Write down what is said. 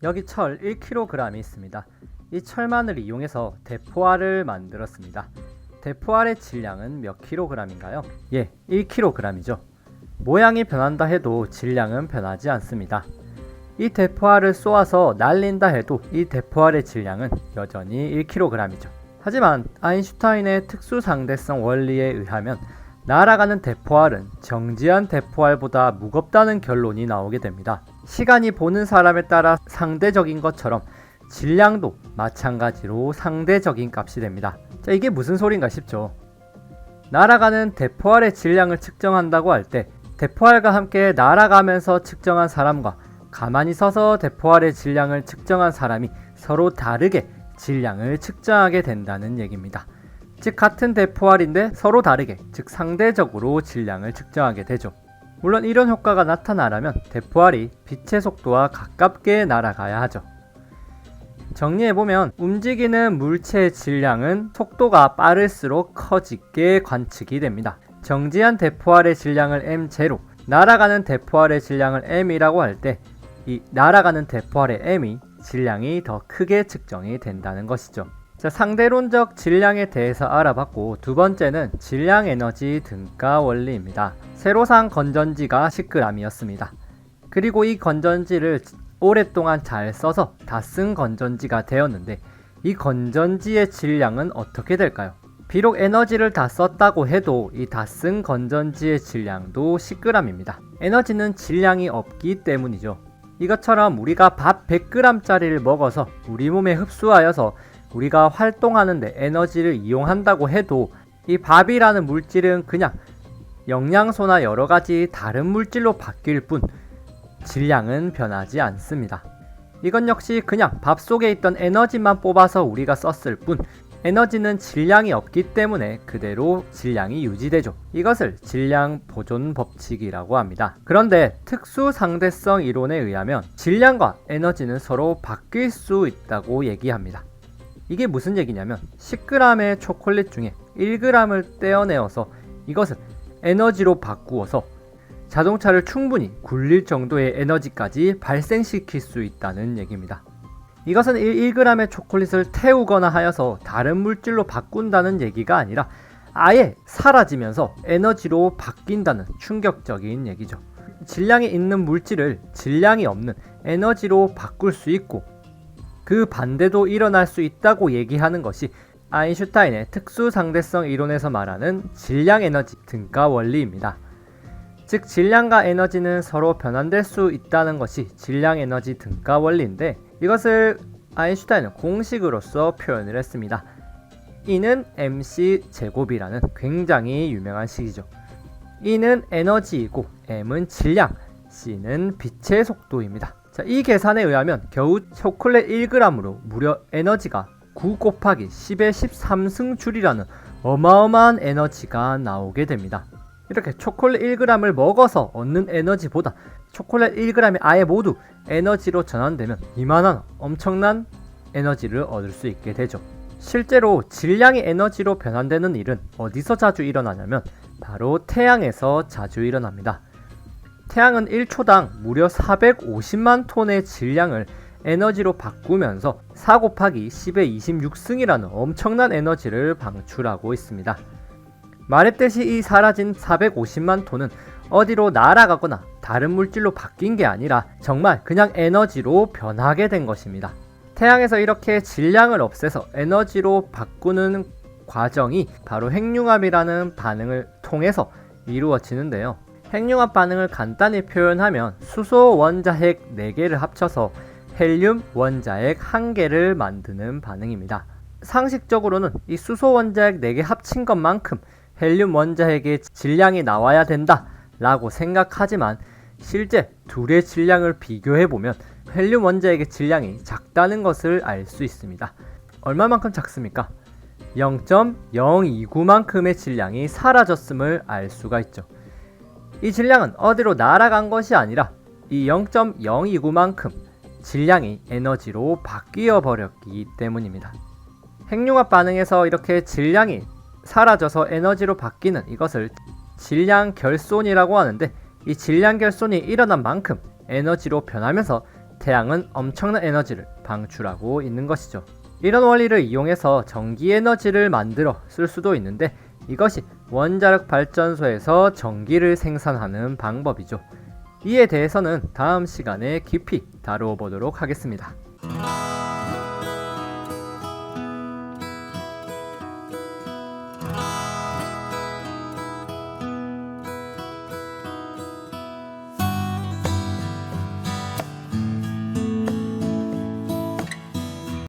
여기 철 1kg이 있습니다. 이 철만을 이용해서 대포알을 만들었습니다. 대포알의 질량은 몇 kg인가요? 예, 1kg이죠. 모양이 변한다 해도 질량은 변하지 않습니다. 이 대포알을 쏘아서 날린다 해도 이 대포알의 질량은 여전히 1kg이죠. 하지만 아인슈타인의 특수상대성 원리에 의하면 날아가는 대포알은 정지한 대포알보다 무겁다는 결론이 나오게 됩니다. 시간이 보는 사람에 따라 상대적인 것처럼 질량도 마찬가지로 상대적인 값이 됩니다. 자, 이게 무슨 소린가 싶죠. 날아가는 대포알의 질량을 측정한다고 할 때 대포알과 함께 날아가면서 측정한 사람과 가만히 서서 대포알의 질량을 측정한 사람이 서로 다르게 질량을 측정하게 된다는 얘기입니다. 즉 같은 대포알인데 서로 다르게, 즉 상대적으로 질량을 측정하게 되죠. 물론 이런 효과가 나타나려면 대포알이 빛의 속도와 가깝게 날아가야 하죠. 정리해보면 움직이는 물체의 질량은 속도가 빠를수록 커지게 관측이 됩니다. 정지한 대포알의 질량을 m0, 날아가는 대포알의 질량을 m이라고 할 때 이 날아가는 대포알의 m이 질량이 더 크게 측정이 된다는 것이죠. 자, 상대론적 질량에 대해서 알아봤고, 두 번째는 질량 에너지 등가 원리입니다. 세로상 건전지가 10g이었습니다. 그리고 이 건전지를 오랫동안 잘 써서 다 쓴 건전지가 되었는데 이 건전지의 질량은 어떻게 될까요? 비록 에너지를 다 썼다고 해도 이 다 쓴 건전지의 질량도 10g입니다. 에너지는 질량이 없기 때문이죠. 이것처럼 우리가 밥 100g짜리를 먹어서 우리 몸에 흡수하여서 우리가 활동하는데 에너지를 이용한다고 해도 이 밥이라는 물질은 그냥 영양소나 여러가지 다른 물질로 바뀔 뿐 질량은 변하지 않습니다. 이건 역시 그냥 밥 속에 있던 에너지만 뽑아서 우리가 썼을 뿐 에너지는 질량이 없기 때문에 그대로 질량이 유지되죠. 이것을 질량 보존 법칙이라고 합니다. 그런데 특수 상대성 이론에 의하면 질량과 에너지는 서로 바뀔 수 있다고 얘기합니다. 이게 무슨 얘기냐면 10g의 초콜릿 중에 1g을 떼어내어서 이것을 에너지로 바꾸어서 자동차를 충분히 굴릴 정도의 에너지까지 발생시킬 수 있다는 얘기입니다. 이것은 1g의 초콜릿을 태우거나 하여서 다른 물질로 바꾼다는 얘기가 아니라 아예 사라지면서 에너지로 바뀐다는 충격적인 얘기죠. 질량이 있는 물질을 질량이 없는 에너지로 바꿀 수 있고 그 반대도 일어날 수 있다고 얘기하는 것이 아인슈타인의 특수상대성 이론에서 말하는 질량 에너지 등가 원리입니다. 즉 질량과 에너지는 서로 변환될 수 있다는 것이 질량 에너지 등가 원리인데 이것을 아인슈타인은 공식으로서 표현을 했습니다. E는 mc 제곱이라는 굉장히 유명한 식이죠. E는 에너지이고 m은 질량, C는 빛의 속도입니다. 자, 이 계산에 의하면 겨우 초콜릿 1g으로 무려 에너지가 9 곱하기 10의 13승줄이라는 어마어마한 에너지가 나오게 됩니다. 이렇게 초콜릿 1g을 먹어서 얻는 에너지보다 초콜릿 1g이 아예 모두 에너지로 전환되면 이만한 엄청난 에너지를 얻을 수 있게 되죠. 실제로 질량이 에너지로 변환되는 일은 어디서 자주 일어나냐면 바로 태양에서 자주 일어납니다. 태양은 1초당 무려 450만 톤의 질량을 에너지로 바꾸면서 4 곱하기 10의 26승이라는 엄청난 에너지를 방출하고 있습니다. 말했듯이 이 사라진 450만 톤은 어디로 날아가거나 다른 물질로 바뀐 게 아니라 정말 그냥 에너지로 변하게 된 것입니다. 태양에서 이렇게 질량을 없애서 에너지로 바꾸는 과정이 바로 핵융합이라는 반응을 통해서 이루어지는데요. 핵융합 반응을 간단히 표현하면 수소 원자핵 4개를 합쳐서 헬륨 원자핵 1개를 만드는 반응입니다. 상식적으로는 이 수소 원자핵 4개 합친 것만큼 헬륨 원자핵의 질량이 나와야 된다 라고 생각하지만 실제 둘의 질량을 비교해보면 헬륨 원자핵의 질량이 작다는 것을 알 수 있습니다. 얼마만큼 작습니까? 0.029만큼의 질량이 사라졌음을 알 수가 있죠. 이 질량은 어디로 날아간 것이 아니라 이 0.029만큼 질량이 에너지로 바뀌어 버렸기 때문입니다. 핵융합 반응에서 이렇게 질량이 사라져서 에너지로 바뀌는 이것을 질량 결손이라고 하는데 이 질량 결손이 일어난 만큼 에너지로 변하면서 태양은 엄청난 에너지를 방출하고 있는 것이죠. 이런 원리를 이용해서 전기 에너지를 만들어 쓸 수도 있는데 이것이 원자력 발전소에서 전기를 생산하는 방법이죠. 이에 대해서는 다음 시간에 깊이 다루어 보도록 하겠습니다.